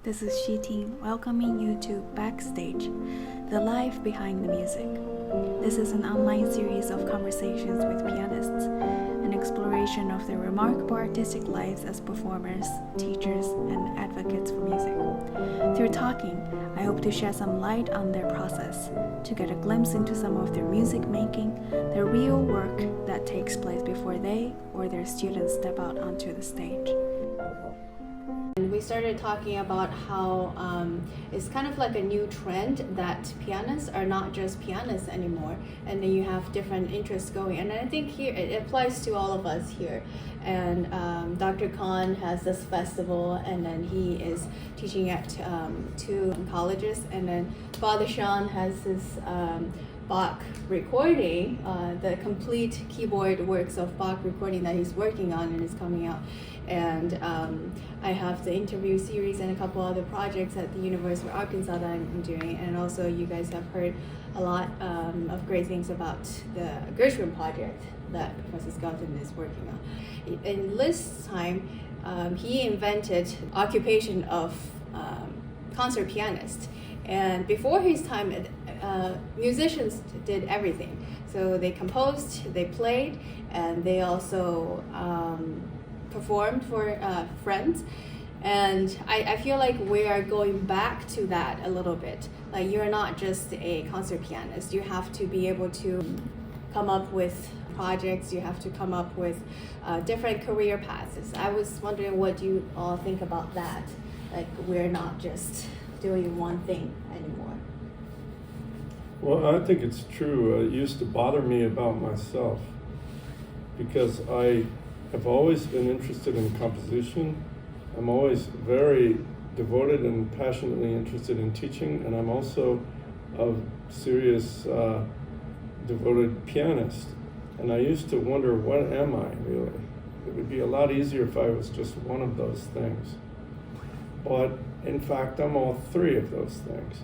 This is Shiting welcoming you to Backstage, the life behind the music. This is an online series of conversations with pianists, an exploration of their remarkable artistic lives as performers, teachers, and advocates for music. Through talking, I hope to shed some light on their process, to get a glimpse into some of their music making, the real work that takes place before they or their students step out onto the stage. And we started talking about how it's kind of like a new trend that pianists are not just pianists anymore, and then you have different interests going. And I think here it applies to all of us here. And Dr. Khan has this festival, and then he is teaching at two colleges. And then Father Sean has his Bach recording, the complete keyboard works of Bach recording that he's working on and is coming out. And I have the interview series and a couple other projects at the University of Arkansas that I'm doing. And also you guys have heard a lot of great things about the Gershwin project that Professor Skelton is working on. In Liszt's time, he invented occupation of concert pianist. And before his time, musicians did everything. So they composed, they played, and they also performed for friends. And I feel like we are going back to that a little bit. Like, you're not just a concert pianist. You have to be able to come up with projects. You have to come up with different career paths. I was wondering what you all think about that. Like, we're not just doing one thing anymore. Well, I think it's true. It used to bother me about myself because I have always been interested in composition. I'm always very devoted and passionately interested in teaching, and I'm also a serious, devoted pianist. And I used to wonder, what am I really? It would be a lot easier if I was just one of those things. But in fact, I'm all three of those things.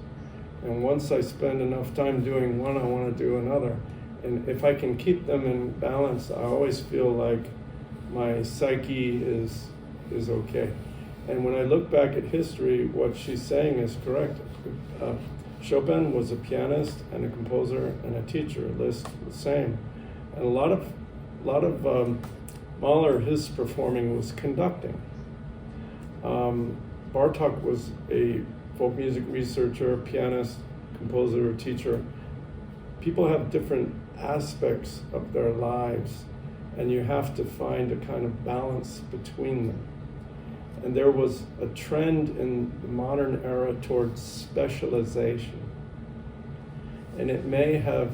And once I spend enough time doing one, I want to do another. And if I can keep them in balance, I always feel like my psyche is okay. And when I look back at history, what she's saying is correct. Chopin was a pianist and a composer and a teacher. Liszt the same. And a lot of Mahler, his performing was conducting. Bartok was a folk music researcher, pianist, composer, teacher. People have different aspects of their lives, and you have to find a kind of balance between them. And there was a trend in the modern era towards specialization. And it may have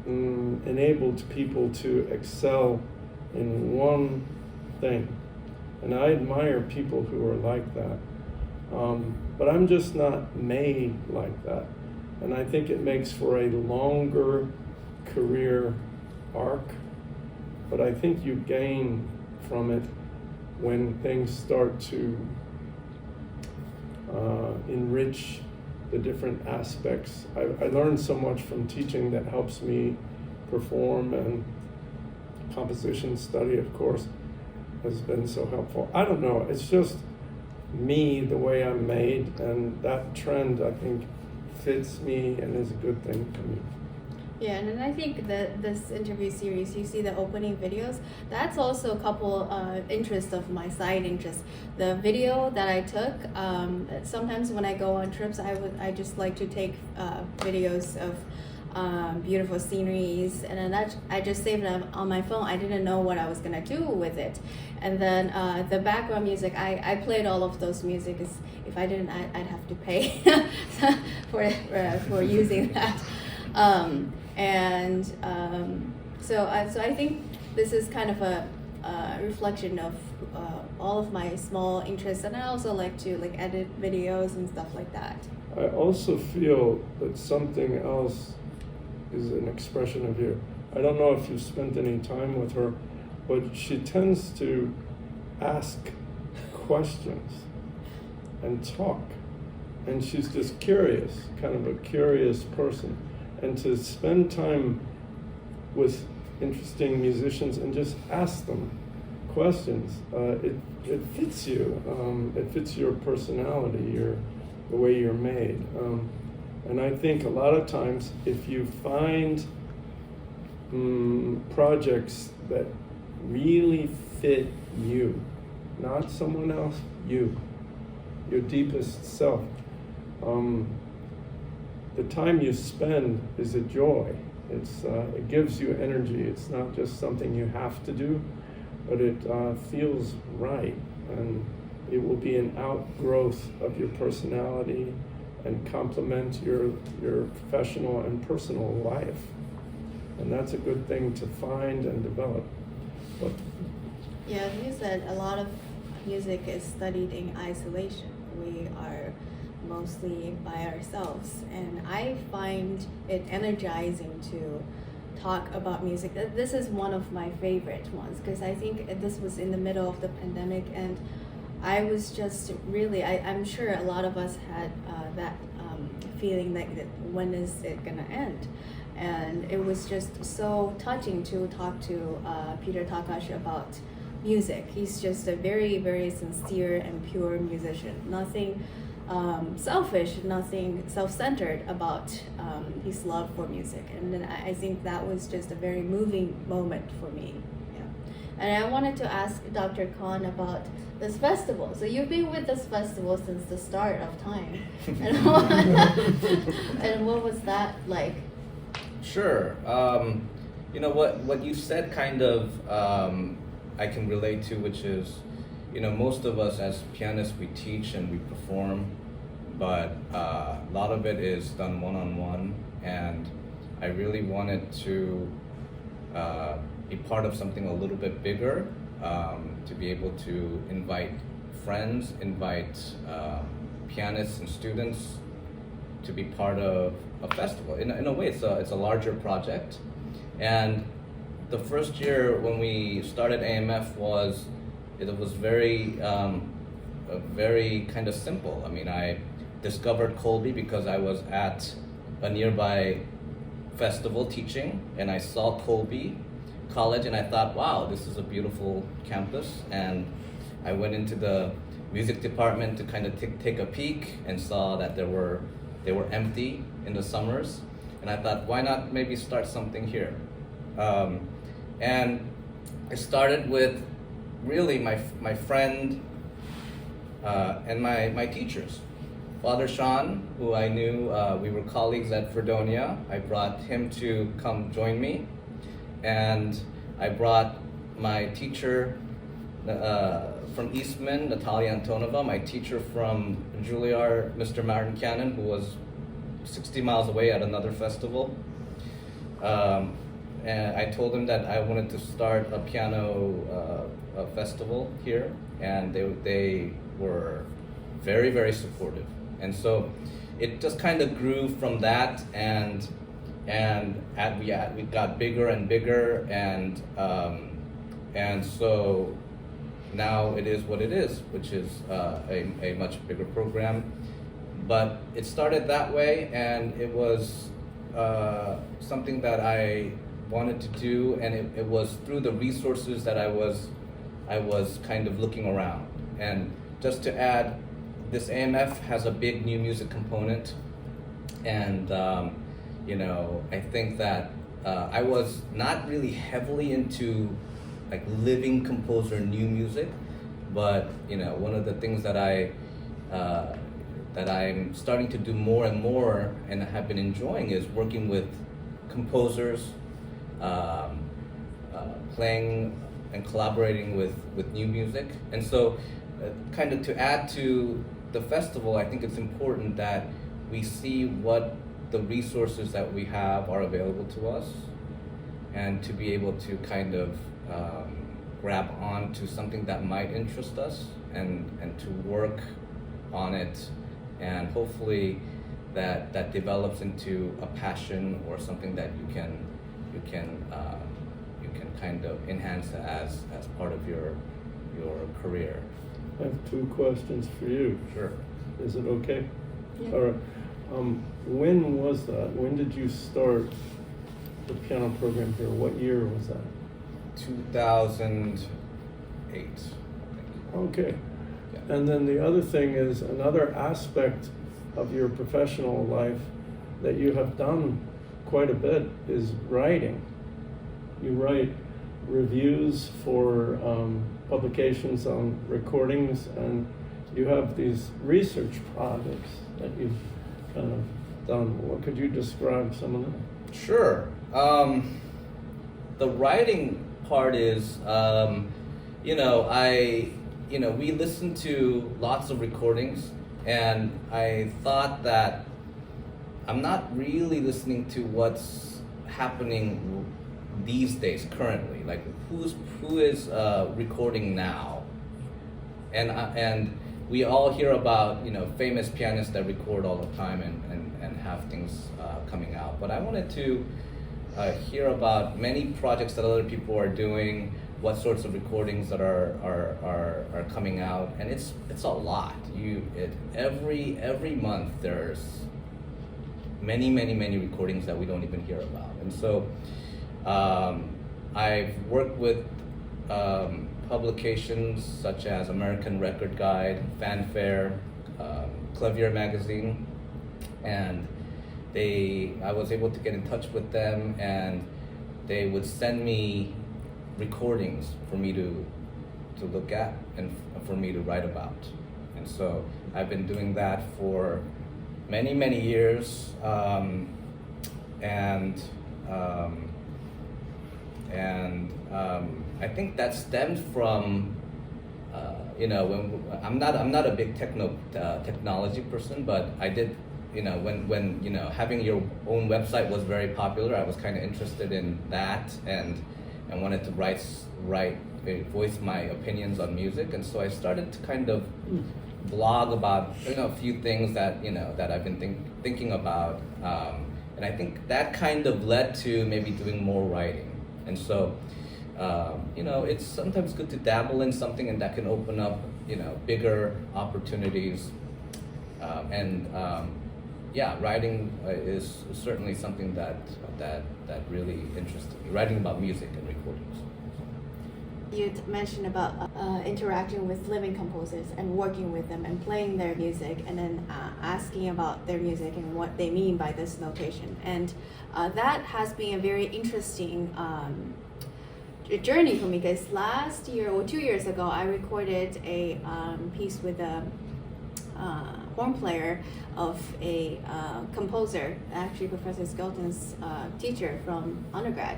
enabled people to excel in one thing. And I admire people who are like that. But I'm just not made like that. And I think it makes for a longer career arc. But I think you gain from it when things start to enrich the different aspects. I learned so much from teaching that helps me perform, and composition study, of course, has been so helpful. I don't know, it's just me, the way I'm made, and that trend, I think, fits me and is a good thing for me. Yeah, and then I think that this interview series, you see the opening videos, that's also a couple interests of my side interests. The video that I took, sometimes when I go on trips, I just like to take videos of beautiful sceneries, and then I just saved them on my phone. I didn't know what I was gonna do with it. And then the background music, I played all of those music. If I didn't, I'd have to pay for using that. So I think this is kind of a reflection of all of my small interests, and I also like to edit videos and stuff like that. I also feel that something else is an expression of you. I don't know if you've spent any time with her, but she tends to ask questions and talk. And she's just curious, kind of a curious person. And to spend time with interesting musicians and just ask them questions. It fits you. It fits your personality, the way you're made. And I think a lot of times, if you find projects that really fit you, not someone else, you, your deepest self, the time you spend is a joy. It gives you energy. It's not just something you have to do, but it feels right, and it will be an outgrowth of your personality and complement your professional and personal life. And that's a good thing to find and develop. But yeah, you said a lot of music is studied in isolation. We are mostly by ourselves, and I find it energizing to talk about music. This is one of my favorite ones, because I think this was in the middle of the pandemic, and I was just really, I'm sure a lot of us had that feeling that when is it gonna end? And it was just so touching to talk to Peter Takashi about music. He's just a very, very sincere and pure musician. Nothing selfish, nothing self-centered about his love for music. And then I think that was just a very moving moment for me. Yeah. And I wanted to ask Dr. Khan about this festival. So you've been with this festival since the start of time. And what was that like? Sure. You know, what you said kind of I can relate to, which is, you know, most of us as pianists, we teach and we perform, but a lot of it is done one-on-one, and I really wanted to be part of something a little bit bigger, to be able to invite friends, invite pianists and students to be part of a festival. In a way, it's a larger project. And the first year when we started AMF was very very kind of simple. I mean, I discovered Colby because I was at a nearby festival teaching, and I saw Colby College, and I thought, wow, this is a beautiful campus. And I went into the music department to kind of take a peek, and saw that they were empty in the summers, and I thought, why not maybe start something here? And I started with really my friend and my teachers. Father Sean, who I knew, we were colleagues at Fredonia. I brought him to come join me, and I brought my teacher from Eastman, Natalia Antonova, my teacher from Juilliard, Mr. Martin Cannon, who was 60 miles away at another festival. And I told him that I wanted to start a piano festival here, and they were very, very supportive. And so it just kind of grew from that, and we got bigger and bigger, and so now it is what it is, which is a much bigger program. But it started that way, and it was something that I wanted to do, and it was through the resources that I was kind of looking around. And just to add, this AMF has a big new music component, and you know, I think that I was not really heavily into like living composer new music, but you know, one of the things that I'm starting to do more and more, and have been enjoying, is working with composers, playing and collaborating with new music. And so kind of to add to the festival, I think it's important that we see what the resources that we have are available to us, and to be able to kind of grab on to something that might interest us, and to work on it, and hopefully that develops into a passion or something that you can kind of enhance as part of your career. I have two questions for you. Sure. Is it okay? Yeah. All right. When was that? When did you start the piano program here? What year was that? 2008. 8, I think. Okay. Yeah. And then the other thing is another aspect of your professional life that you have done quite a bit is writing. You write reviews for publications on recordings, and you have these research projects that you've kind of done. What could you describe some of them? Sure. The writing part is, we listen to lots of recordings, and I thought that I'm not really listening to what's happening these days currently. Like who is recording now, and we all hear about famous pianists that record all the time and have things coming out. But I wanted to hear about many projects that other people are doing, what sorts of recordings that are coming out, and it's a lot. Every month there's many recordings that we don't even hear about, and so I've worked with publications such as American Record Guide, Fanfare, Clavier Magazine, and I was able to get in touch with them, and they would send me recordings for me to look at and for me to write about. And so I've been doing that for many years, I think that stemmed from when I'm not a big technology person, but I did when having your own website was very popular. I was kind of interested in that and wanted to voice my opinions on music, and so I started to kind of blog about a few things that that I've been thinking about, and I think that kind of led to maybe doing more writing. And so it's sometimes good to dabble in something, and that can open up bigger opportunities, writing is certainly something that really interested me, writing about music and recordings. You mentioned about interacting with living composers and working with them and playing their music, and then asking about their music and what they mean by this notation. And that has been a very interesting journey for me, because last year or 2 years ago, I recorded a piece with a horn player of a composer, actually Professor Skelton's teacher from undergrad.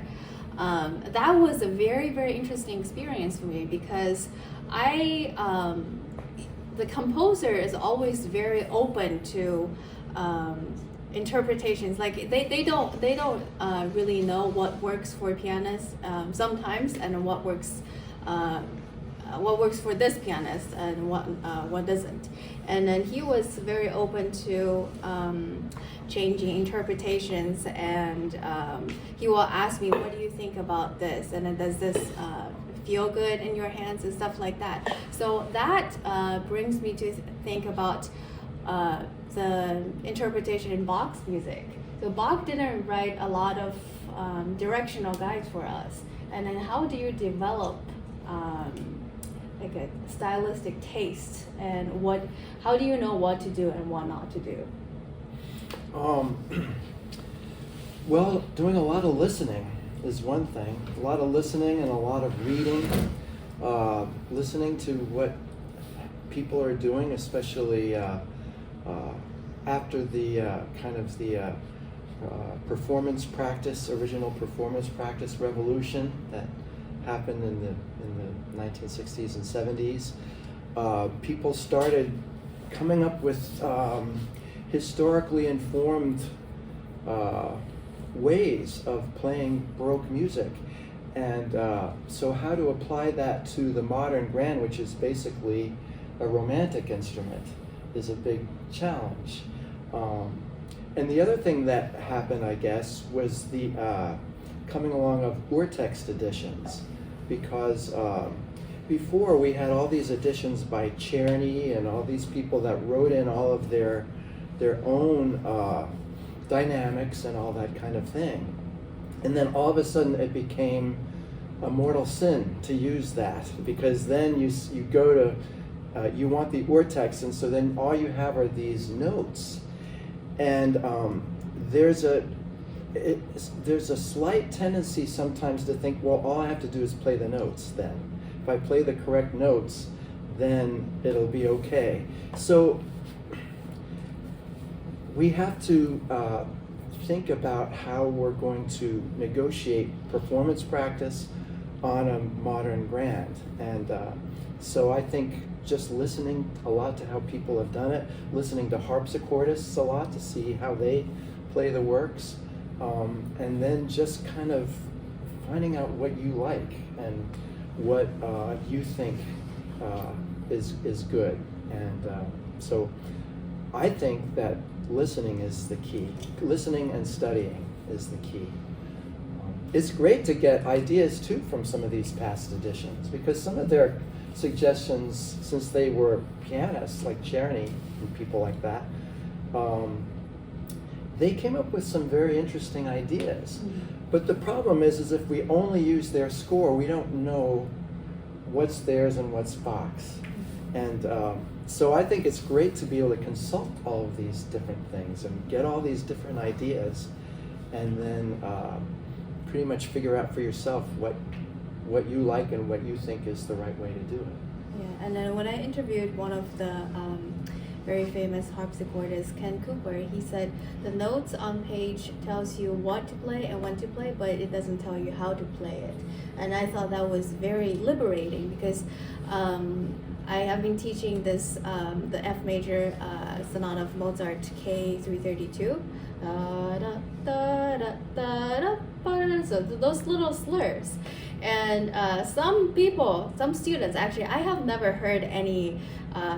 That was a very interesting experience for me, because the composer is always very open to interpretations. Like they don't really know what works for pianists sometimes, and what works for this pianist and what doesn't. And then he was very open to changing interpretations, and he will ask me, what do you think about this, and then does this feel good in your hands, and stuff like that. So that brings me to think about the interpretation in Bach's music. So Bach didn't write a lot of directional guides for us, and then how do you develop like a stylistic taste, and how do you know what to do and what not to do? Well, doing a lot of listening is one thing. A lot of listening and a lot of reading, listening to what people are doing, especially after the original performance practice revolution that happened in the 1960s and 70s. People started coming up with historically informed ways of playing Baroque music, and so how to apply that to the modern grand, which is basically a romantic instrument, is a big challenge. And the other thing that happened, I guess, was the coming along of urtext editions, because before we had all these editions by Czerny and all these people that wrote in all of their own dynamics and all that kind of thing. And then all of a sudden it became a mortal sin to use that, because then you go to you want the urtext, and so then all you have are these notes, and there's a slight tendency sometimes to think, well, all I have to do is play the notes. Then if I play the correct notes, then it'll be okay. So we have to think about how we're going to negotiate performance practice on a modern grand. And so I think just listening a lot to how people have done it, listening to harpsichordists a lot to see how they play the works, and then just kind of finding out what you like and what you think is good. And so I think that listening is the key. Listening and studying is the key. It's great to get ideas too from some of these past editions, because some of their suggestions, since they were pianists like Czerny and people like that, they came up with some very interesting ideas. But the problem is if we only use their score, we don't know what's theirs and what's Bach's. And so I think it's great to be able to consult all of these different things and get all these different ideas, and then pretty much figure out for yourself what you like and what you think is the right way to do it. Yeah, and then when I interviewed one of the very famous harpsichordist, Ken Cooper, he said the notes on page tells you what to play and when to play, but it doesn't tell you how to play it. And I thought that was very liberating, because I have been teaching this the F major sonata of Mozart K332. So those little slurs, and some students, actually, I have never heard any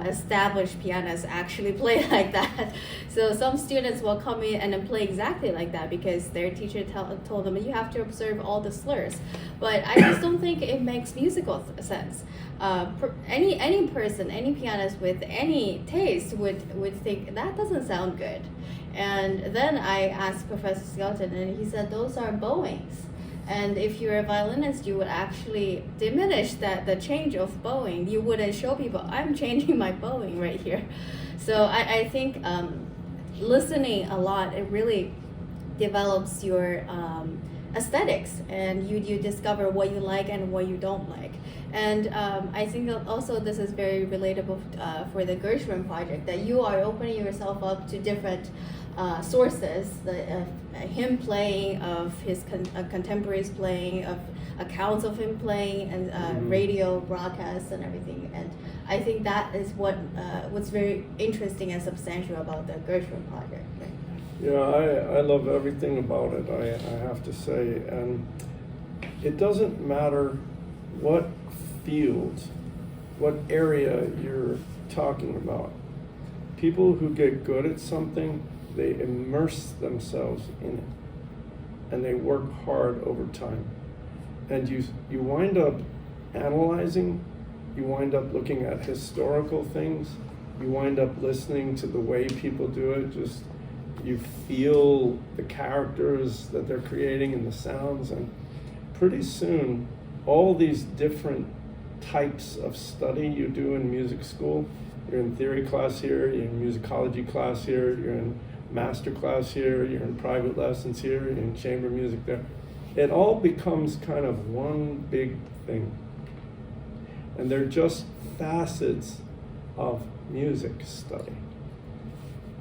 established pianists actually play like that. So some students will come in and then play exactly like that because their teacher told them you have to observe all the slurs. But I just don't think it makes musical sense. Any person, any pianist with any taste would think that doesn't sound good. And then I asked Professor Skelton, and he said those are bowings. And if you're a violinist, you would actually diminish the change of bowing. You wouldn't show people, I'm changing my bowing right here. So I think listening a lot, it really develops your aesthetics, and you discover what you like and what you don't like. And I think also this is very relatable for the Gershwin project, that you are opening yourself up to different sources, him playing, of his contemporaries playing, of accounts of him playing, and radio broadcasts and everything. And I think that is what's very interesting and substantial about the Gershwin project. Right? Yeah, I love everything about it, I have to say. And it doesn't matter what field, what area you're talking about. People who get good at something, they immerse themselves in it, and they work hard over time. And you wind up analyzing, you wind up looking at historical things, you wind up listening to the way people do it, just you feel the characters that they're creating and the sounds, and pretty soon all these different types of study you do in music school, you're in theory class here, you're in musicology class here, you're in master class here, you're in private lessons here, you're in chamber music there. It all becomes kind of one big thing. And they're just facets of music study.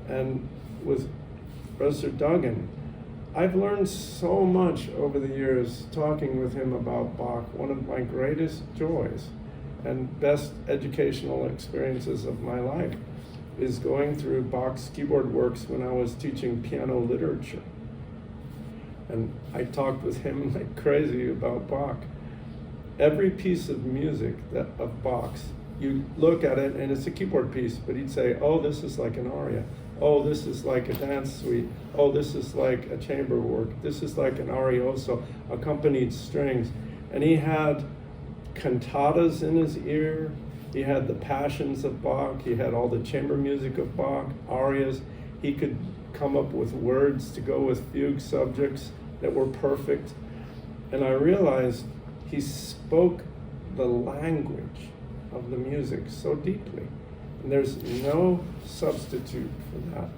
And with Professor Duggan, I've learned so much over the years talking with him about Bach. One of my greatest joys and best educational experiences of my life is going through Bach's keyboard works when I was teaching piano literature. And I talked with him like crazy about Bach. Every piece of music of Bach's, you look at it and it's a keyboard piece, but he'd say, oh, this is like an aria. Oh, this is like a dance suite. Oh, this is like a chamber work. This is like an arioso, accompanied strings. And he had cantatas in his ear. He had the passions of Bach. He had all the chamber music of Bach, arias. He could come up with words to go with fugue subjects that were perfect. And I realized he spoke the language of the music so deeply. And there's no substitute for that.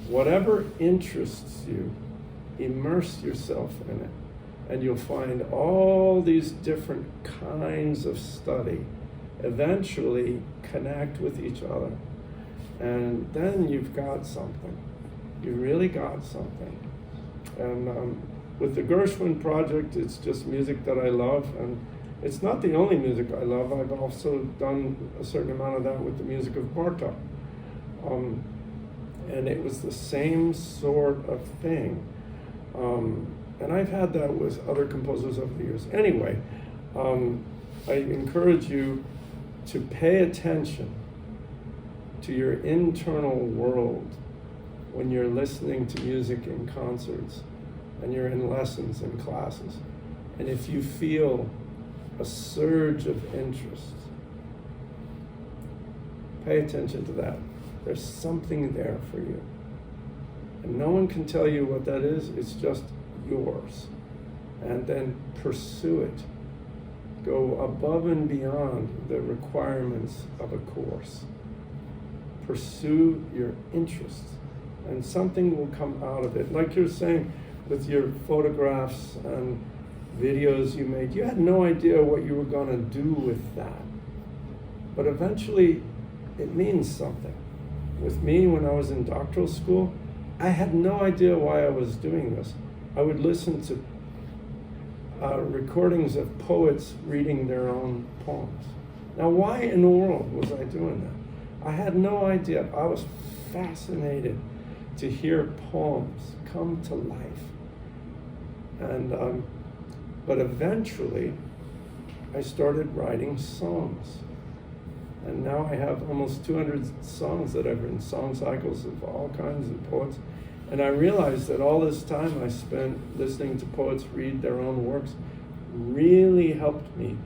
Whatever interests you, immerse yourself in it, and you'll find all these different kinds of study eventually connect with each other. And then you've got something. You really got something. And with the Gershwin project, it's just music that I love, and it's not the only music I love. I've also done a certain amount of that with the music of Bartok. And it was the same sort of thing. And I've had that with other composers over the years. Anyway, I encourage you to pay attention to your internal world when you're listening to music in concerts and you're in lessons and classes. And if you feel a surge of interest, pay attention to that. There's something there for you. And no one can tell you what that is. It's just yours. And then pursue it. Go above and beyond the requirements of a course. Pursue your interests, and something will come out of it. Like you're saying with your photographs and videos you made, you had no idea what you were going to do with that. But eventually it means something. With me, when I was in doctoral school, I had no idea why I was doing this. I would listen to recordings of poets reading their own poems. Now, why in the world was I doing that? I had no idea. I was fascinated to hear poems come to life. And but eventually, I started writing songs. And now I have almost 200 songs that I've written, song cycles of all kinds of poets. And I realized that all this time I spent listening to poets read their own works really helped me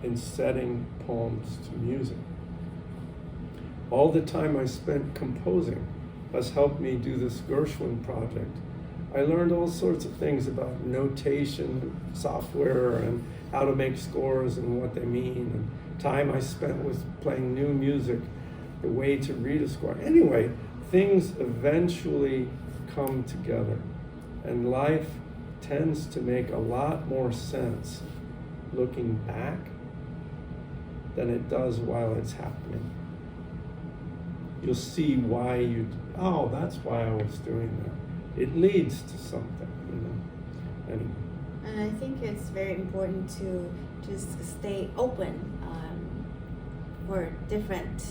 in setting poems to music. All the time I spent composing has helped me do this Gershwin project. I learned all sorts of things about notation software and how to make scores and what they mean, and time I spent with playing new music, the way to read a score. Anyway, things eventually come together, and life tends to make a lot more sense looking back than it does while it's happening. You'll see why that's why I was doing that. It leads to something, Anyway. And I think it's very important to just stay open for different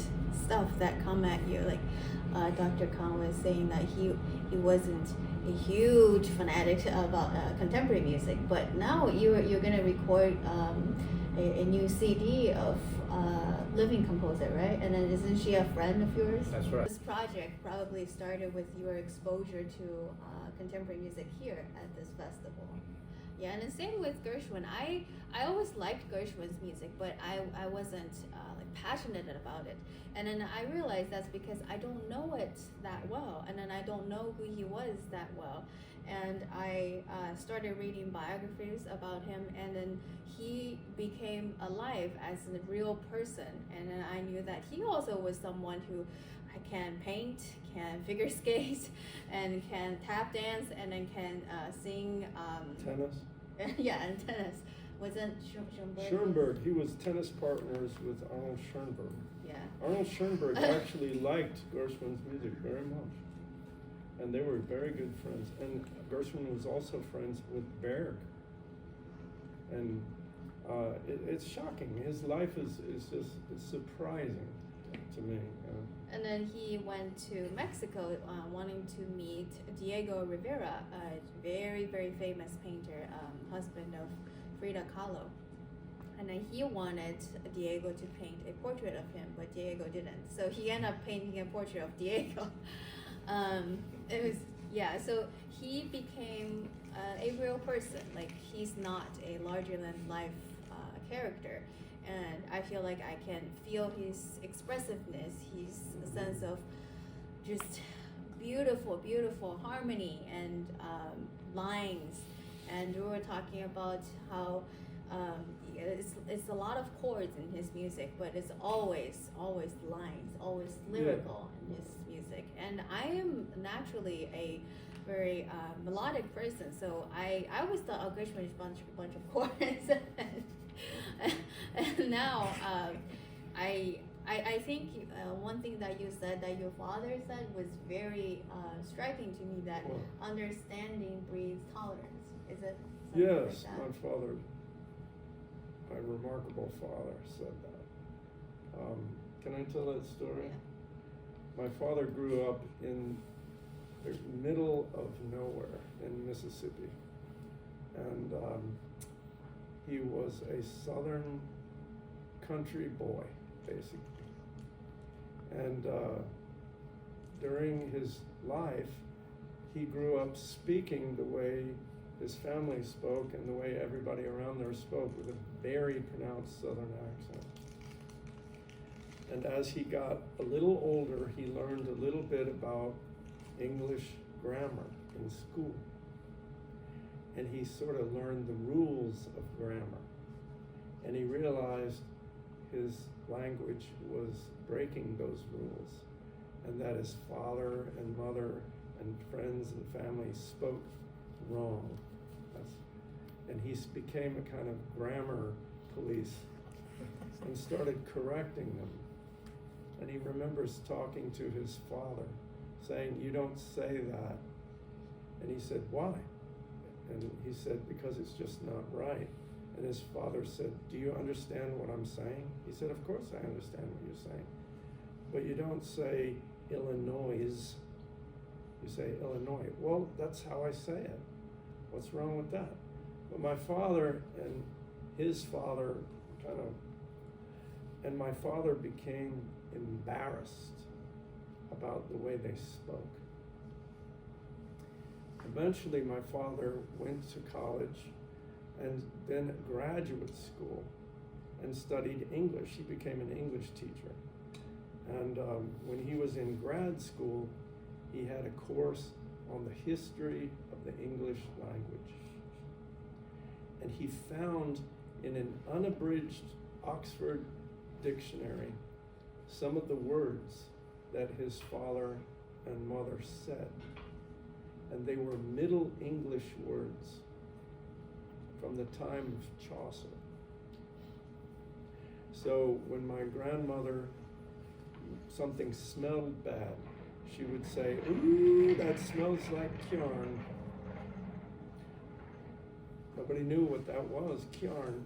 stuff that come at you. Like Dr. Khan was saying that he wasn't a huge fanatic about contemporary music, but now you're going to record a new CD of living composer, right? And then isn't she a friend of yours? That's right. This project probably started with your exposure to contemporary music here at this festival. Yeah, and the same with Gershwin. I always liked Gershwin's music, but I wasn't passionate about it. And then I realized that's because I don't know it that well, and then I don't know who he was that well. And I started reading biographies about him, and then he became alive as a real person. And then I knew that he also was someone who can paint, can figure skate, and can tap dance, and then can sing. Tennis? Yeah, and tennis. Wasn't Schoenberg? Schoenberg, he was tennis partners with Arnold Schoenberg. Yeah. Arnold Schoenberg actually liked Gershwin's music very much. And they were very good friends. And Gershwin was also friends with Berg. And it's shocking. His life is just surprising to me. And then he went to Mexico wanting to meet Diego Rivera, a very, very famous painter, husband of Frida Kahlo. And then he wanted Diego to paint a portrait of him, but Diego didn't. So he ended up painting a portrait of Diego. So he became a real person. Like, he's not a larger-than-life character. And I feel like I can feel his expressiveness, his sense of just beautiful, beautiful harmony and lines. And we were talking about how it's a lot of chords in his music, but it's always lines, always lyrical in his music. And I am naturally a very melodic person, so I always thought, oh, Gershwin is a bunch of chords. And now I think one thing that you said, that your father said, was very striking to me, that understanding breeds tolerance. Is it something Yes, like that? my father, my remarkable father, said that. Can I tell that story? Yeah. My father grew up in the middle of nowhere in Mississippi, and he was a southern country boy, basically. And during his life, he grew up speaking the way his family spoke and the way everybody around there spoke, with a very pronounced southern accent. And as he got a little older, he learned a little bit about English grammar in school. And he sort of learned the rules of grammar. And he realized his language was breaking those rules, and that his father and mother and friends and family spoke wrong. And he became a kind of grammar police and started correcting them. And he remembers talking to his father, saying, "You don't say that." And he said, "Why?" And he said, "Because it's just not right." And his father said, "Do you understand what I'm saying?" He said, "Of course I understand what you're saying. But you don't say Illinois, you say Illinois." "Well, that's how I say it. What's wrong with that?" But my father and his father and my father became embarrassed about the way they spoke. Eventually, my father went to college and then graduate school and studied English. He became an English teacher. And when he was in grad school, he had a course on the history of the English language. And he found in an unabridged Oxford dictionary some of the words that his father and mother said. And they were Middle English words from the time of Chaucer. So when my grandmother, something smelled bad, she would say, "Ooh, that smells like kjarn." Nobody knew what that was, kjarn.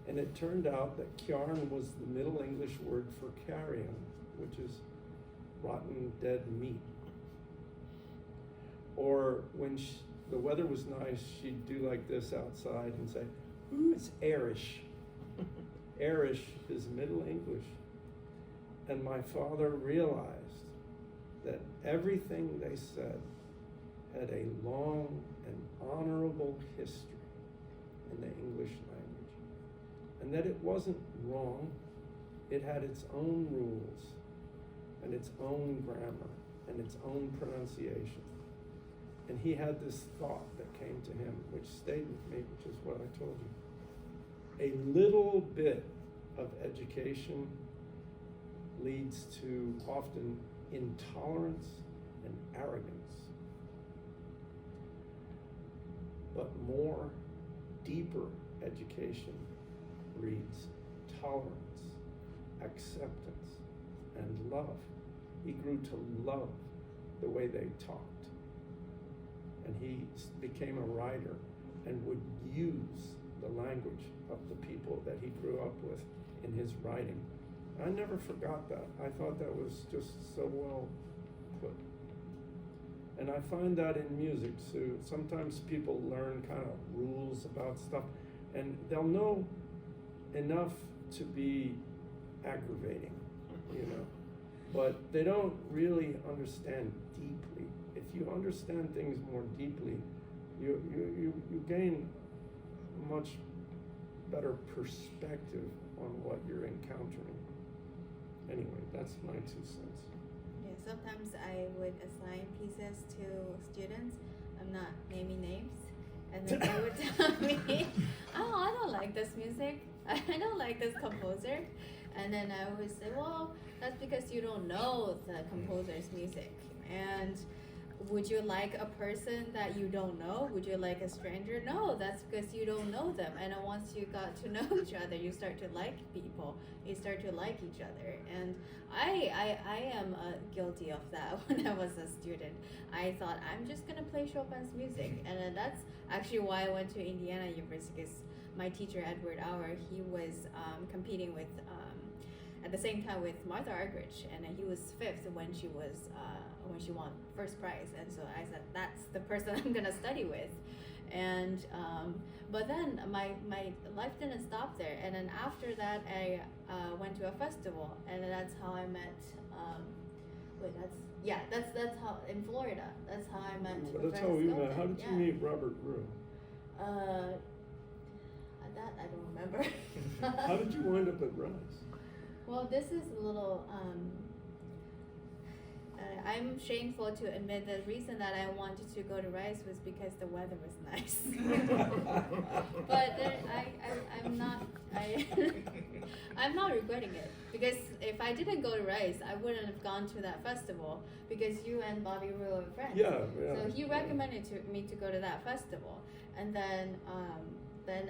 And it turned out that kjarn was the Middle English word for carrion, which is rotten dead meat. Or when the weather was nice, she'd do like this outside and say, "Ooh, it's airish." Airish is Middle English. And my father realized that everything they said had a long and honorable history in the English language, and that it wasn't wrong. It had its own rules and its own grammar and its own pronunciation. And he had this thought that came to him, which stayed with me, which is what I told you. A little bit of education leads to often intolerance and arrogance. But more, deeper education breeds tolerance, acceptance, and love. He grew to love the way they talked. And he became a writer and would use the language of the people that he grew up with in his writing. I never forgot that. I thought that was just so well put. And I find that in music too. Sometimes people learn kind of rules about stuff, and they'll know enough to be aggravating, but they don't really understand deeply. If you understand things more deeply, you gain much better perspective on what you're encountering. Anyway, that's my 2 cents. Yeah, sometimes I would assign pieces to students. I'm not naming names. and then they would tell me, "Oh, I don't like this music. I don't like this composer," and then I would say, "Well, that's because you don't know the composer's music." And would you like a person that you don't know? Would you like a stranger? No, that's because you don't know them. And then once you got to know each other, you start to like people. You start to like each other. And I am guilty of that when I was a student. I thought I'm just gonna play Chopin's music, and then that's actually why I went to Indiana University, because my teacher Edward Auer, he was competing with. At the same time with Martha Argerich, and he was fifth when she won first prize, and so I said that's the person I'm gonna study with, and but then my life didn't stop there, and then after that I went to a festival, and that's how I met. That's how in Florida. That's how I met. That's how we met. How did you meet Robert Grew? That I don't remember. How did you wind up at Rice? Well, this is a little, I'm shameful to admit the reason that I wanted to go to Rice was because the weather was nice. But I'm not regretting it, because if I didn't go to Rice, I wouldn't have gone to that festival, because you and Bobby Rue are friends. Yeah. So he recommended me to go to that festival, and then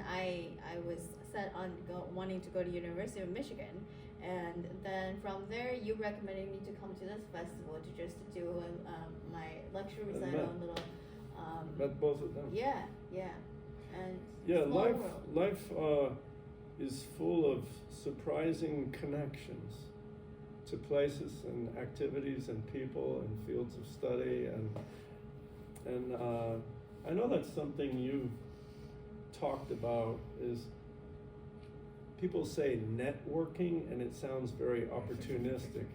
I was set on wanting to go to University of Michigan, and then from there you recommended me to come to this festival to do my lecture recital and little. Met both of them. Yeah, and life is full of surprising connections to places and activities and people and fields of study, and I know that's something you talked about. Is people say networking, and it sounds very opportunistic,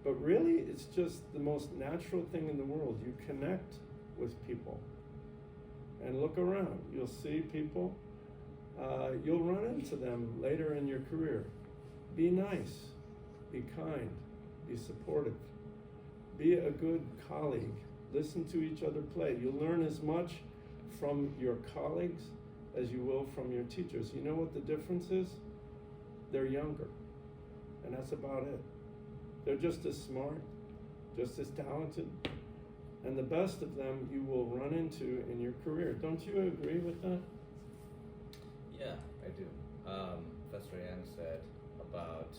but really it's just the most natural thing in the world. You connect with people and look around. You'll see people, you'll run into them later in your career. Be nice, be kind, be supportive, be a good colleague, listen to each other play. You'll learn as much from your colleagues as you will from your teachers. You know what the difference is? They're younger, and that's about it. They're just as smart, just as talented, and the best of them you will run into in your career. Don't you agree with that? Yeah, I do. Professor Yang said about,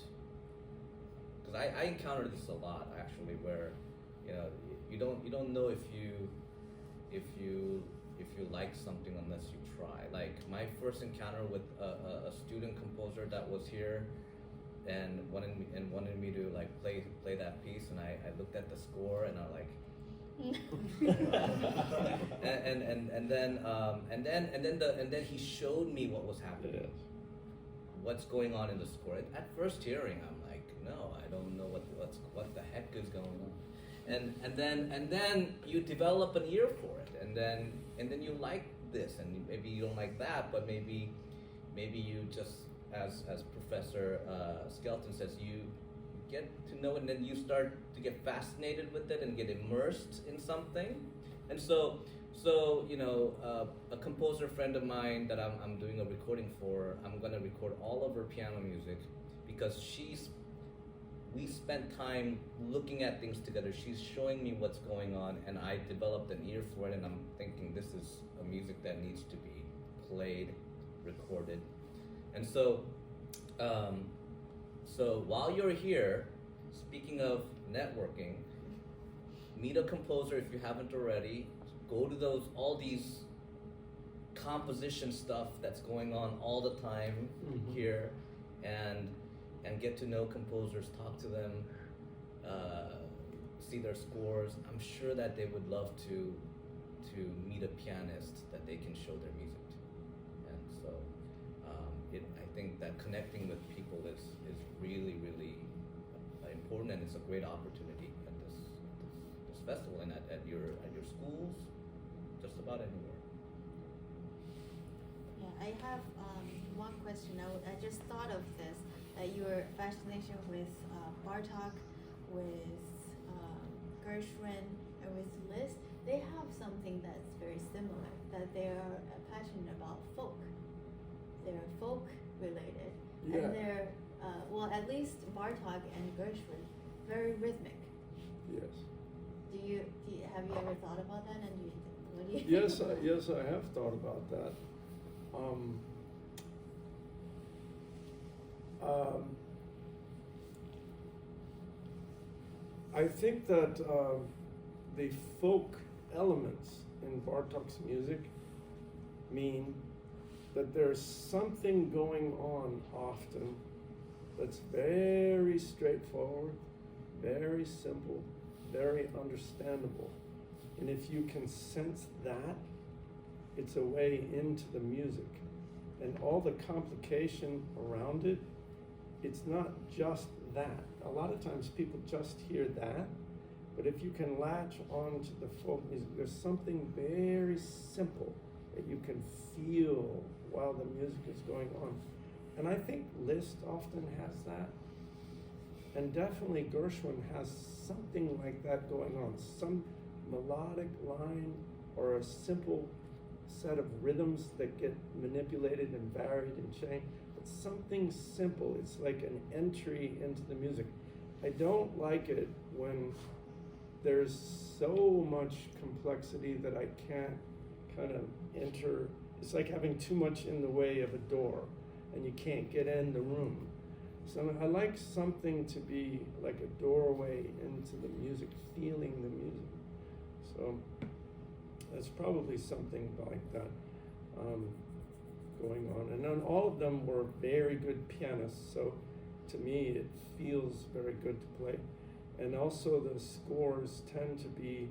because I encountered this a lot actually, where you don't know if you like something unless you try. Like my first encounter with a student composer that was here and wanted me to like play that piece, and I looked at the score and I like and then he showed me what was happening, what's going on in the score. At first hearing, I'm like, no, I don't know what the heck is going on. And then you develop an ear for it, and then you like this, and maybe you don't like that, but maybe you just, as Professor Skelton says, you get to know it, and then you start to get fascinated with it and get immersed in something. And so a composer friend of mine that I'm doing a recording for, I'm gonna record all of her piano music, because we spent time looking at things together. She's showing me what's going on, and I developed an ear for it, and I'm thinking this is a music that needs to be played, recorded. And so while you're here, speaking of networking, meet a composer if you haven't already. Go to all these composition stuff that's going on all the time here, and get to know composers, talk to them, see their scores. I'm sure that they would love to meet a pianist that they can show their music to. And so I think that connecting with people is really, really important, and it's a great opportunity at this festival and at your schools, just about anywhere. Yeah, I have one question. I just thought of this, that your fascination with Bartok, with Gershwin, and with Liszt, they have something that's very similar, that they are passionate about folk. They're folk related. Yeah. And they're, well, at least Bartok and Gershwin, very rhythmic. Yes. Have you ever thought about that? And what do you Yes, think? yes, I have thought about that. I think that the folk elements in Bartok's music mean that there's something going on often that's very straightforward, very simple, very understandable. And if you can sense that, it's a way into the music. And all the complication around it, it's not just that. A lot of times people just hear that, but if you can latch on to the folk music, there's something very simple that you can feel while the music is going on. And I think Liszt often has that. And definitely Gershwin has something like that going on. Some melodic line or a simple set of rhythms that get manipulated and varied and changed. But something simple. It's like an entry into the music. I don't like it when there's so much complexity that I can't kind of enter. It's like having too much in the way of a door and you can't get in the room. So I like something to be like a doorway into the music, feeling the music. So that's probably something like that going on. And then all of them were very good pianists, so to me it feels very good to play. And also the scores tend to be,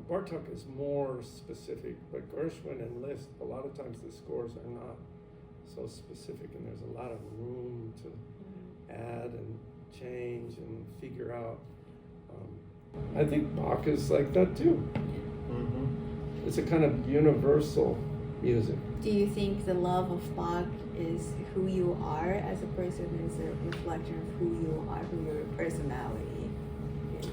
Bartok is more specific, but Gershwin and Liszt, a lot of times the scores are not so specific, and there's a lot of room to add and change and figure out. I think Bach is like that too. Mm-hmm. It's a kind of universal music. Do you think the love of Bach is who you are as a person, is a reflection of who you are, who your personality is?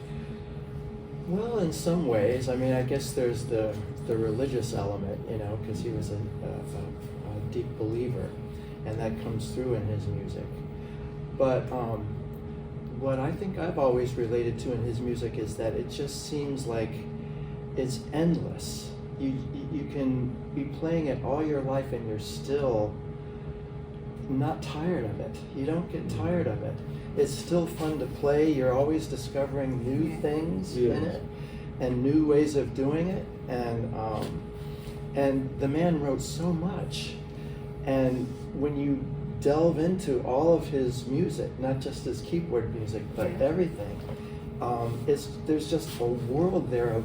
Well, in some ways, I mean, I guess there's the religious element, you know, because he was a deep believer, and that comes through in his music. But what I think I've always related to in his music is that it just seems like it's endless. You can be playing it all your life and you're still not tired of it. You don't get tired of it. It's still fun to play. You're always discovering new things in it and new ways of doing it. And the man wrote so much. And when you delve into all of his music, not just his keyboard music, but everything, there's just a world there of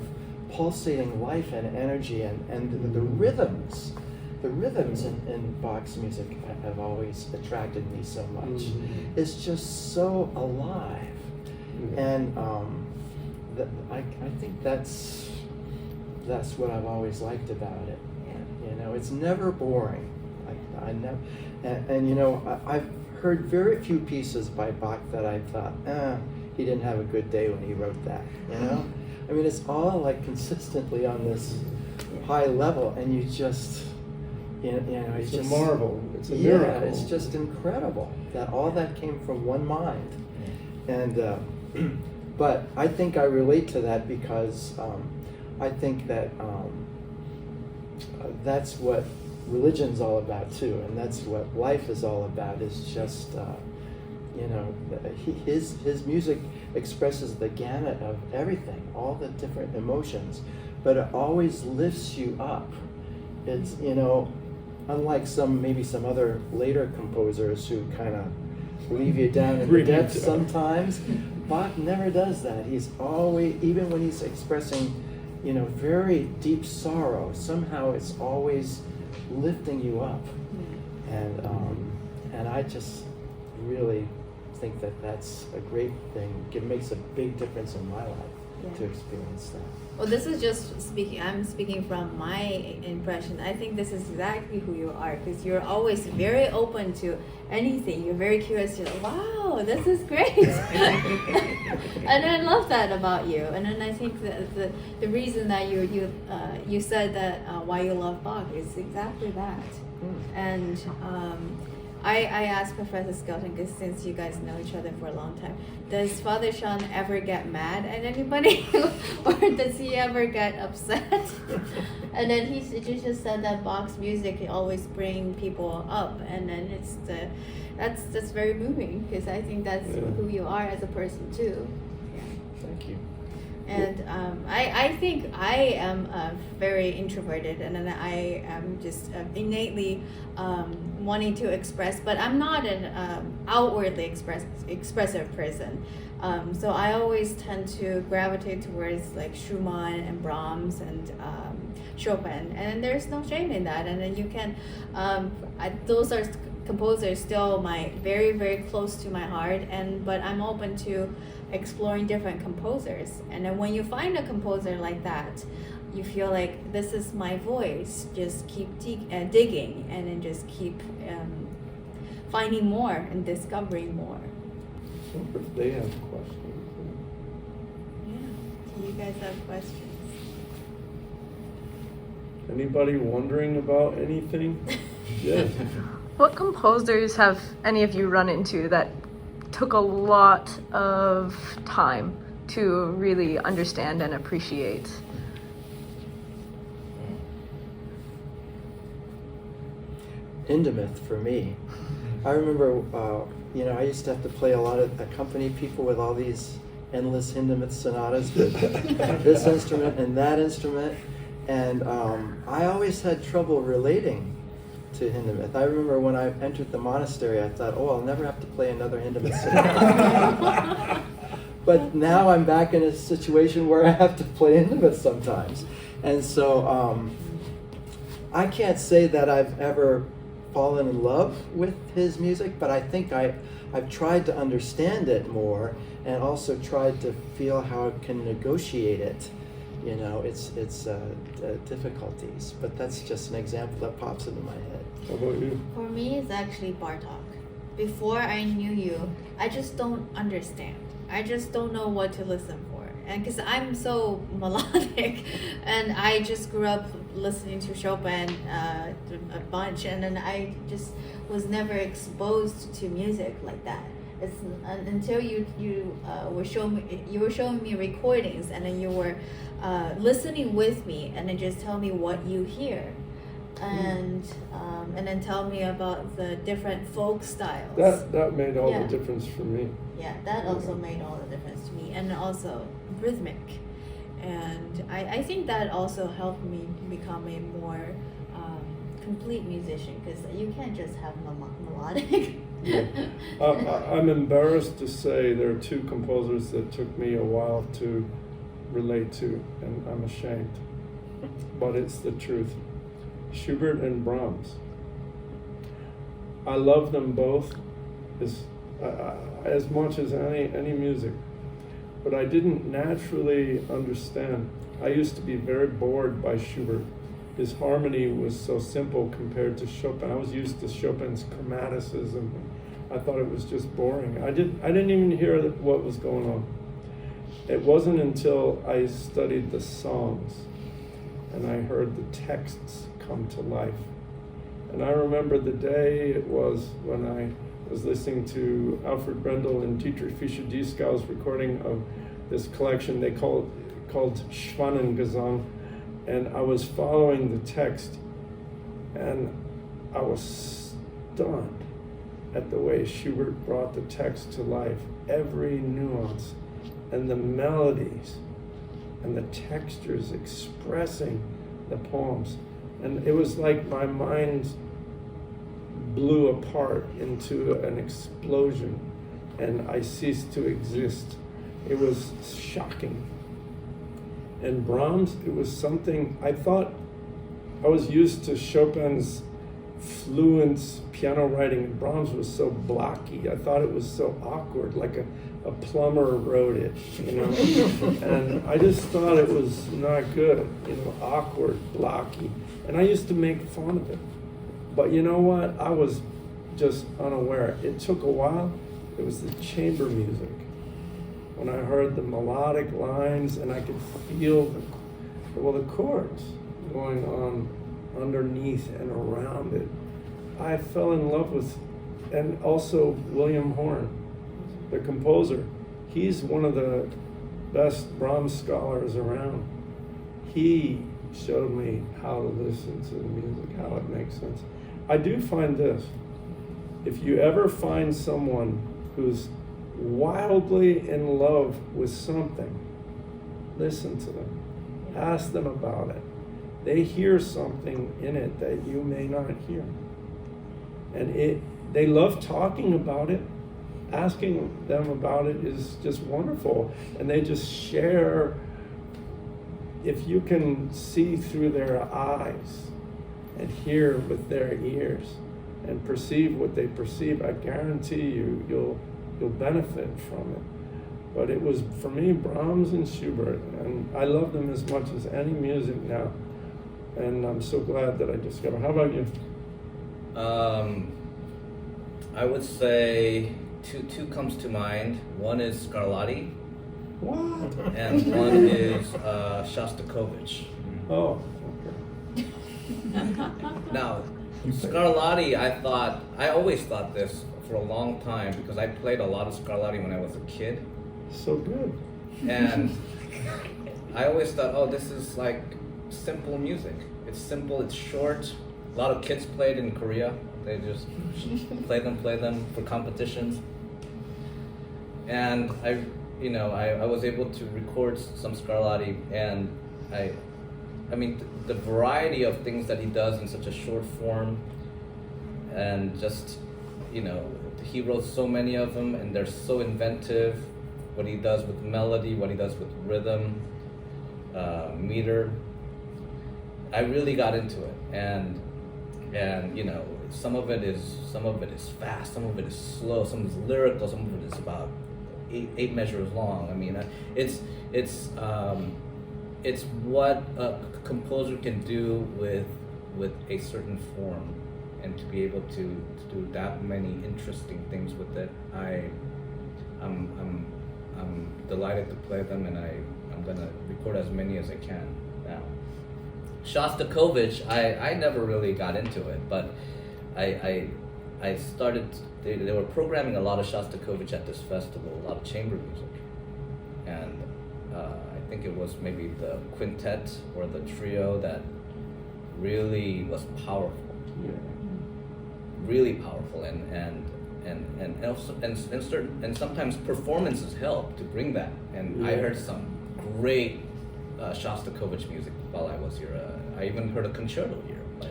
pulsating life and energy, and the rhythms. The rhythms in Bach's music have always attracted me so much. Mm-hmm. It's just so alive, and I think that's what I've always liked about it. You know, it's never boring. I never, and you know, I've heard very few pieces by Bach that I thought, he didn't have a good day when he wrote that. You know, I mean, it's all like consistently on this high level, and you just. You know, It's just a marvel. It's a miracle. It's just incredible that all that came from one mind. And but I think I relate to that because I think that that's what religion's all about too, and that's what life is all about. Is just you know, his music expresses the gamut of everything, all the different emotions, but it always lifts you up. It's, you know, unlike maybe some other later composers who kind of leave you down in the depths sometimes, Bach never does that. He's always, even when he's expressing, you know, very deep sorrow, somehow it's always lifting you up. And I just really think that that's a great thing. It makes a big difference in my life. to experience that. Well, this is just speaking. I'm speaking from my impression. I think this is exactly who you are, because you're always very open to anything. You're very curious. You're like, wow, this is great, and I love that about you. And then I think that the reason that you said that why you love Bach is exactly that. And I asked Professor Skelton, because since you guys know each other for a long time, does Father Sean ever get mad at anybody, or does he ever get upset? And then he just said that Bach's music always bring people up, and then that's very moving, because I think that's who you are as a person too. Yeah. Thank you. And I think I am very introverted, and then I am just innately wanting to express, but I'm not an outwardly expressive person. So I always tend to gravitate towards like Schumann and Brahms and Chopin, and there's no shame in that. And then you can, those are composers still very, very close to my heart, but I'm open to exploring different composers. And then when you find a composer like that, you feel like this is my voice, just keep digging, and then just keep finding more and discovering more. So if they have questions. Yeah. Do you guys have questions? Anybody wondering about anything? Yes. What composers have any of you run into that took a lot of time to really understand and appreciate? Indemith for me. I remember, I used to have to accompany people with all these endless Hindemith sonatas, this instrument and that instrument, and I always had trouble relating to Hindemith. I remember when I entered the monastery, I thought, I'll never have to play another Hindemith sonata. But now I'm back in a situation where I have to play Hindemith sometimes. And so I can't say that I've ever fallen in love with his music, but I think I've tried to understand it more, and also tried to feel how I can negotiate it. It's difficulties, but that's just an example that pops into my head. How about you? For me, it's actually Bartok. Before I knew you, I just don't understand. I just don't know what to listen for. And because I'm so melodic, and I just grew up listening to Chopin a bunch, and then I just was never exposed to music like that. It's until you were showing me recordings, and then you were listening with me, and then just tell me what you hear, and then tell me about the different folk styles. That made all the difference for me. Yeah, that also made all the difference to me, and also rhythmic. And I think that also helped me become a more complete musician, because you can't just have melodic. Yeah. I'm embarrassed to say there are two composers that took me a while to relate to, and I'm ashamed, but it's the truth. Schubert and Brahms. I love them both as much as any music, but I didn't naturally understand. I used to be very bored by Schubert. His harmony was so simple compared to Chopin. I was used to Chopin's chromaticism. I thought it was just boring. I didn't even hear what was going on. It wasn't until I studied the songs and I heard the texts come to life. And I remember the day it was when I was listening to Alfred Brendel and Dietrich Fischer-Dieskau's recording of this collection they called Schwannengesang, and I was following the text, and I was stunned at the way Schubert brought the text to life, every nuance, and the melodies, and the textures expressing the poems. And it was like my mind blew apart into an explosion, and I ceased to exist. It was shocking. And Brahms, it was something, I thought I was used to Chopin's fluent piano writing, and Brahms was so blocky. I thought it was so awkward, like a a plumber wrote it, you know, and I just thought it was not good, you know, awkward, blocky, and I used to make fun of it. But you know what? I was just unaware. It took a while. It was the chamber music. When I heard the melodic lines and I could feel the chords going on underneath and around it, I fell in love with, and also William Horn, the composer. He's one of the best Brahms scholars around. He showed me how to listen to the music, how it makes sense. I do find this, if you ever find someone who's wildly in love with something, listen to them, ask them about it. They hear something in it that you may not hear. And they love talking about it. Asking them about it is just wonderful. And they just share, if you can see through their eyes and hear with their ears and perceive what they perceive, I guarantee you'll benefit from it. But it was, for me, Brahms and Schubert, and I love them as much as any music now. And I'm so glad that I discovered. How about you? I would say two comes to mind. One is Scarlatti. What? And one is Shostakovich. Oh, okay. Now, Scarlatti, I always thought this for a long time because I played a lot of Scarlatti when I was a kid. So good. And I always thought, oh, this is like simple music. It's simple, it's short. A lot of kids play it in Korea. They just play them for competitions. And I was able to record some Scarlatti, and I mean, the variety of things that he does in such a short form, and just, he wrote so many of them, and they're so inventive. What he does with melody, what he does with rhythm, meter. I really got into it, and some of it is fast, some of it is slow, some of it is lyrical, some of it is about eight measures long. I mean, it's what a composer can do with a certain form, and to be able to do that many interesting things with it. I'm delighted to play them, and I'm gonna record as many as I can now. Shostakovich, I never really got into it, but I started. They were programming a lot of Shostakovich at this festival, a lot of chamber music, and I think it was maybe the quintet or the trio that really was powerful, really powerful, and also and sometimes performances help to bring that. And I heard some great Shostakovich music while I was here. I even heard a concerto here by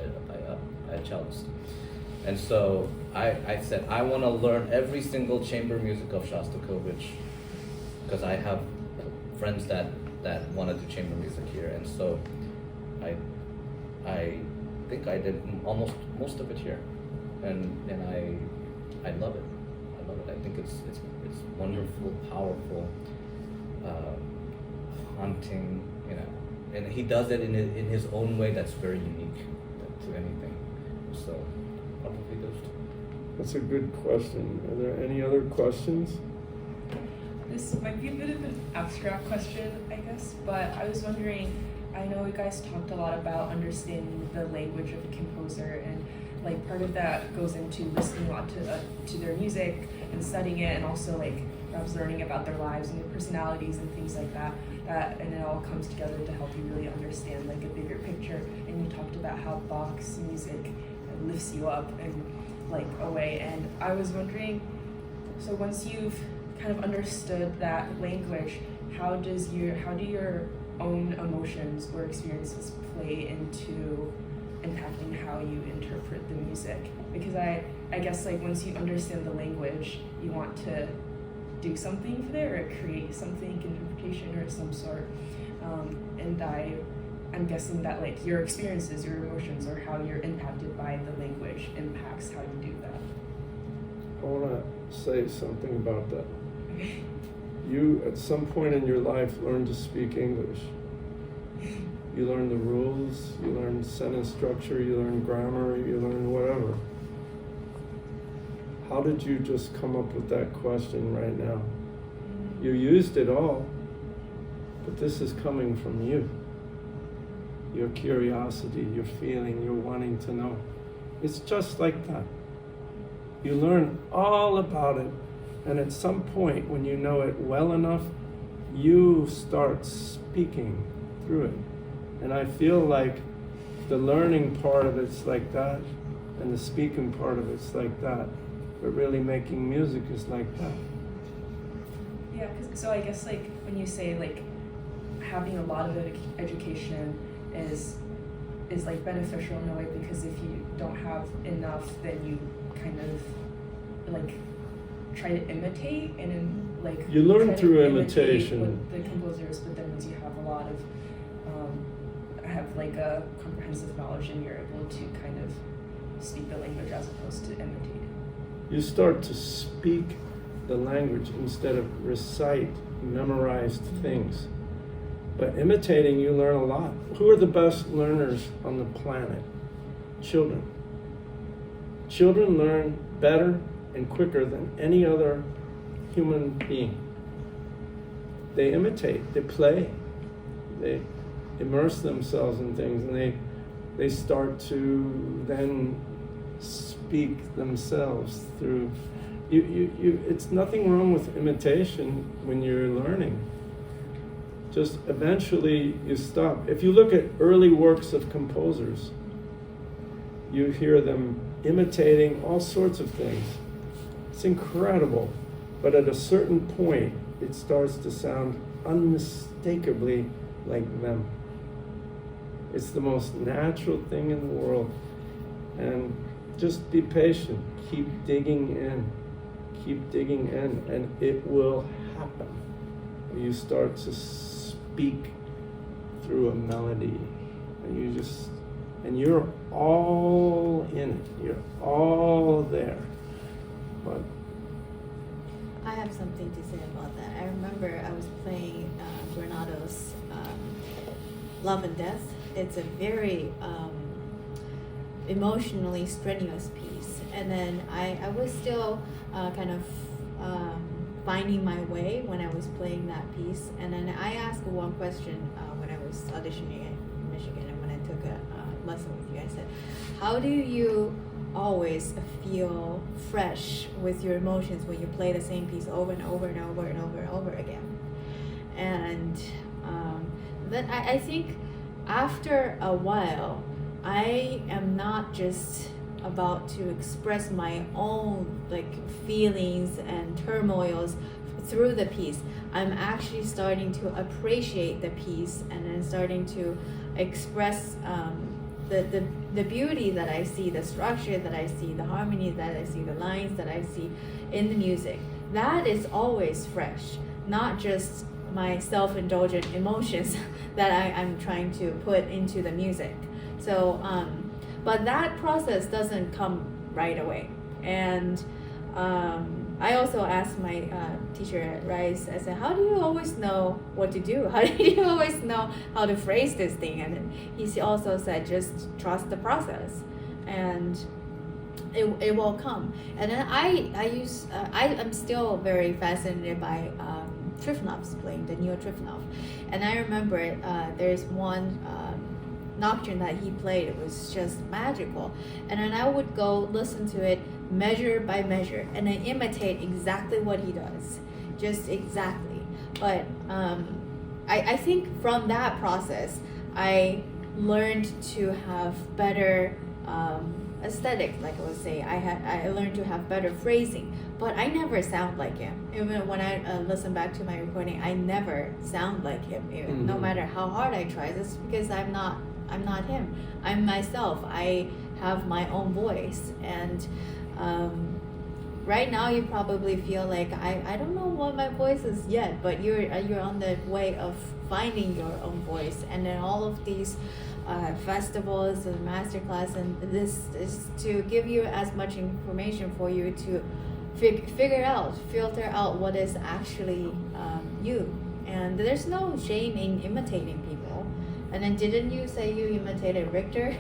a cellist. And so I said, I want to learn every single chamber music of Shostakovich, because I have friends that want to do chamber music here. And so I think I did almost most of it here, and I love it. I love it. I think it's wonderful, powerful, haunting, and he does it in his own way that's very unique to anything. So probably those two. That's a good question. Are there any other questions? This might be a bit of an abstract question, I guess, but I was wondering, I know you guys talked a lot about understanding the language of a composer, and like part of that goes into listening a lot to their music and studying it, and also like perhaps learning about their lives and their personalities and things like that. And it all comes together to help you really understand like a bigger picture. And you talked about how Bach's music lifts you up and like away. And I was wondering, so once you've kind of understood that language, how do your own emotions or experiences play into impacting how you interpret the music? Because I guess like once you understand the language, you want to do something for it or create something, interpretation or some sort. And I'm guessing that like your experiences, your emotions, or how you're impacted by the language impacts how you do that. I want to say something about that. You, at some point in your life, learn to speak English. You learn the rules, you learn sentence structure, you learn grammar, you learn whatever. How did you just come up with that question right now? You used it all, but this is coming from you. Your curiosity, your feeling, your wanting to know. It's just like that. You learn all about it, and at some point when you know it well enough, you start speaking through it. And I feel like the learning part of it's like that, and the speaking part of it's like that, but really making music is like that. Yeah, so I guess like when you say like having a lot of education is like beneficial in a way, because if you don't have enough, then you kind of like try to imitate, and then like you learn try to through imitate imitation what the composers, but then once you have a lot of have like a comprehensive knowledge, and you're able to kind of speak the language as opposed to imitate it. You start to speak the language instead of recite memorized things. But imitating, you learn a lot. Who are the best learners on the planet? Children. Children learn better and quicker than any other human being. They imitate, they play, they immerse themselves in things, and they start to then speak themselves through. It's nothing wrong with imitation when you're learning. Just eventually you stop. If you look at early works of composers, you hear them imitating all sorts of things. It's incredible. But at a certain point, it starts to sound unmistakably like them. It's the most natural thing in the world. And just be patient. Keep digging in. Keep digging in, and it will happen. You start to speak through a melody, and you're all in it. You're all there. But I have something to say about that. I remember I was playing Granado's Love and Death. It's a very emotionally strenuous piece, and then I was still kind of finding my way when I was playing that piece. And then I asked one question when I was auditioning in Michigan, and when I took a lesson with you, I said, how do you always feel fresh with your emotions when you play the same piece over and over and over and over and over again? And then I think after a while, I am not just about to express my own like feelings and turmoils through the piece. I'm actually starting to appreciate the piece, and then starting to express the beauty that I see, the structure that I see, the harmony that I see, the lines that I see in the music. That is always fresh, not just my self-indulgent emotions that I'm trying to put into the music. So but that process doesn't come right away. And I also asked my teacher at Rice, I said, how do you always know what to do? How do you always know how to phrase this thing? And he also said, just trust the process, and it will come. And then I'm still very fascinated by Trifonov's playing, the Neo Trifonov. And I remember there's one nocturne that he played. It was just magical. And then I would go listen to it measure by measure, and then imitate exactly what he does, just exactly. But I think from that process, I learned to have better aesthetic, like I was saying. I learned to have better phrasing, but I never sound like him. Even when I listen back to my recording, I never sound like him. Even no matter how hard I try. This is because I'm not him. I'm myself. I have my own voice, and right now you probably feel like I don't know what my voice is yet, but you're on the way of finding your own voice. And then all of these festivals and masterclass, and this is to give you as much information for you to filter out what is actually you. And there's no shame in imitating people. And then didn't you say you imitated Richter?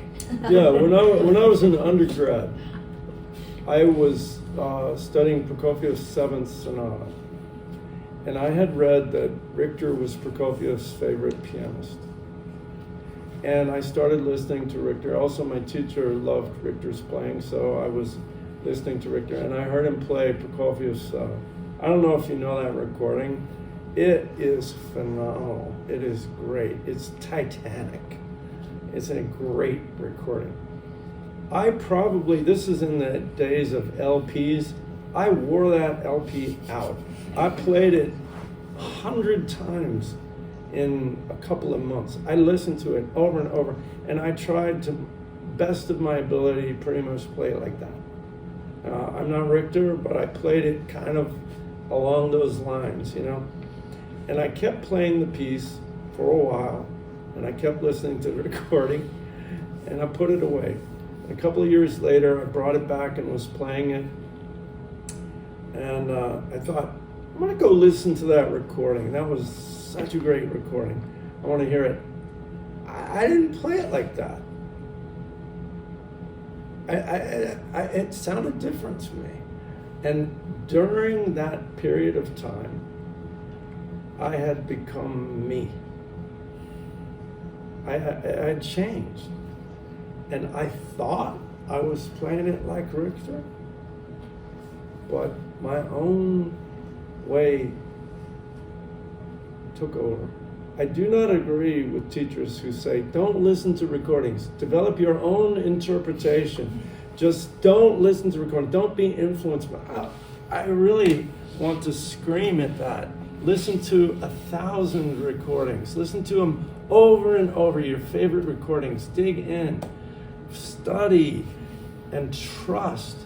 Yeah, when I was in undergrad, I was studying Prokofiev's Seventh Sonata. And I had read that Richter was Prokofiev's favorite pianist. And I started listening to Richter. Also, my teacher loved Richter's playing, so I was listening to Richter. And I heard him play Prokofiev's, I don't know if you know that recording. It is phenomenal. It is great. It's titanic. It's a great recording. This is in the days of LPs. I wore that LP out. I played it 100 times in a couple of months. I listened to it over and over, and I tried to, best of my ability, pretty much play it like that. I'm not Richter, but I played it kind of along those lines, you know? And I kept playing the piece for a while, and I kept listening to the recording, and I put it away. A couple of years later, I brought it back and was playing it, and I thought, I'm gonna go listen to that recording. That was such a great recording. I want to hear it. I didn't play it like that. It sounded different to me. And during that period of time, I had become me. I had changed. And I thought I was playing it like Richter, but my own way took over. I do not agree with teachers who say, don't listen to recordings, develop your own interpretation. Just don't listen to recordings, don't be influenced by. I really want to scream at that. Listen to 1,000 recordings, listen to them over and over, your favorite recordings, dig in, study, and trust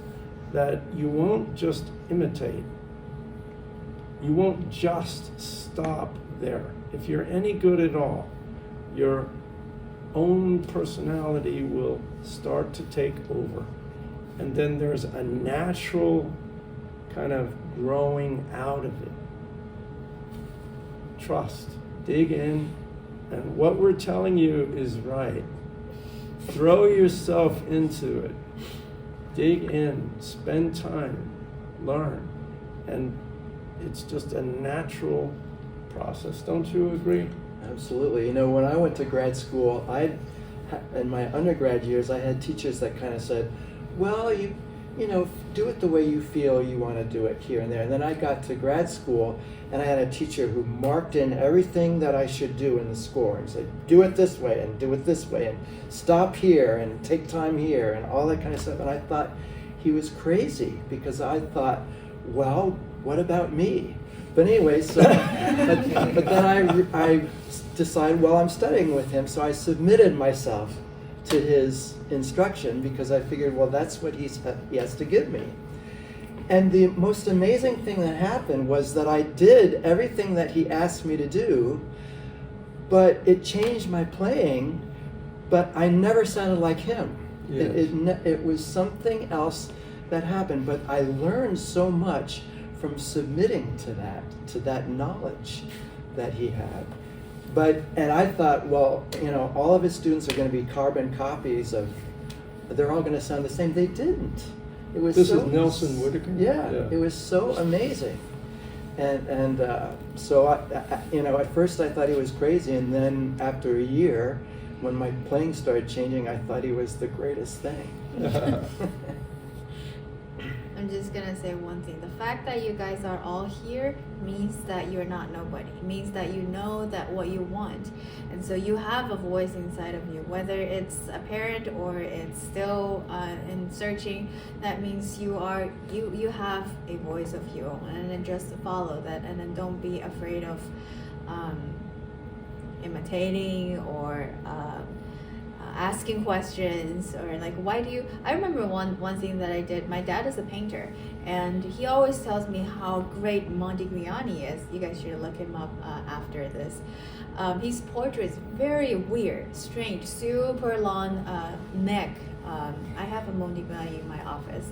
that you won't just imitate. You won't just stop there. If you're any good at all, your own personality will start to take over. And then there's a natural kind of growing out of it. Trust, dig in, and what we're telling you is right. Throw yourself into it. Dig in, spend time, learn. And it's just a natural process. Don't you agree? Absolutely. You know, when I went to grad school, in my undergrad years, I had teachers that kind of said, well, you know, do it the way you feel you want to do it here and there. And then I got to grad school, and I had a teacher who marked in everything that I should do in the score and said, do it this way and do it this way and stop here and take time here and all that kind of stuff. And I thought he was crazy because I thought, well, what about me? But anyway, so but then I decided, well, I'm studying with him, so I submitted myself to his instruction because I figured, well, that's what he has to give me. And the most amazing thing that happened was that I did everything that he asked me to do, but it changed my playing, but I never sounded like him. Yes. It was something else that happened, but I learned so much from submitting to that knowledge that he had. And I thought, well, you know, all of his students are going to be carbon copies of, they're all going to sound the same. They didn't. It was This is Nelson Whitaker? Yeah, it was so amazing. And so, you know, at first I thought he was crazy, and then after a year, when my playing started changing, I thought he was the greatest thing. I'm just gonna say one thing. The fact that you guys are all here means that you're not nobody. It means that you know that what you want. And so you have a voice inside of you, whether it's apparent or it's still in searching. That means you have a voice of your own, and then just follow that, and then don't be afraid of imitating or asking questions, or like, why do you, I remember one thing that I did. My dad is a painter, and he always tells me how great Modigliani is. You guys should look him up after this. His portrait is very weird, strange, super long neck. I have a Modigliani in my office.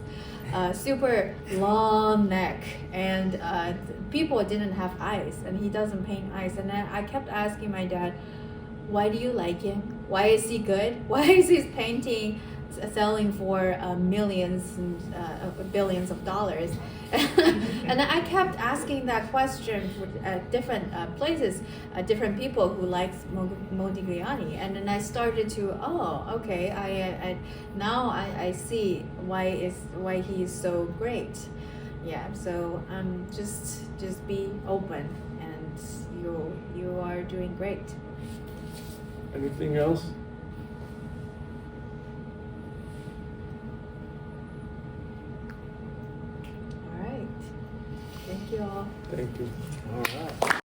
super long neck, and people didn't have eyes, and he doesn't paint eyes. And then I kept asking my dad, why do you like him? Why is he good? Why is his painting selling for millions and billions of dollars? And I kept asking that question at different places, different people who liked Modigliani, and then I started to, okay, I see why he is so great. Yeah, so just be open, and you are doing great. Anything else? All right. Thank you all. Thank you. All right.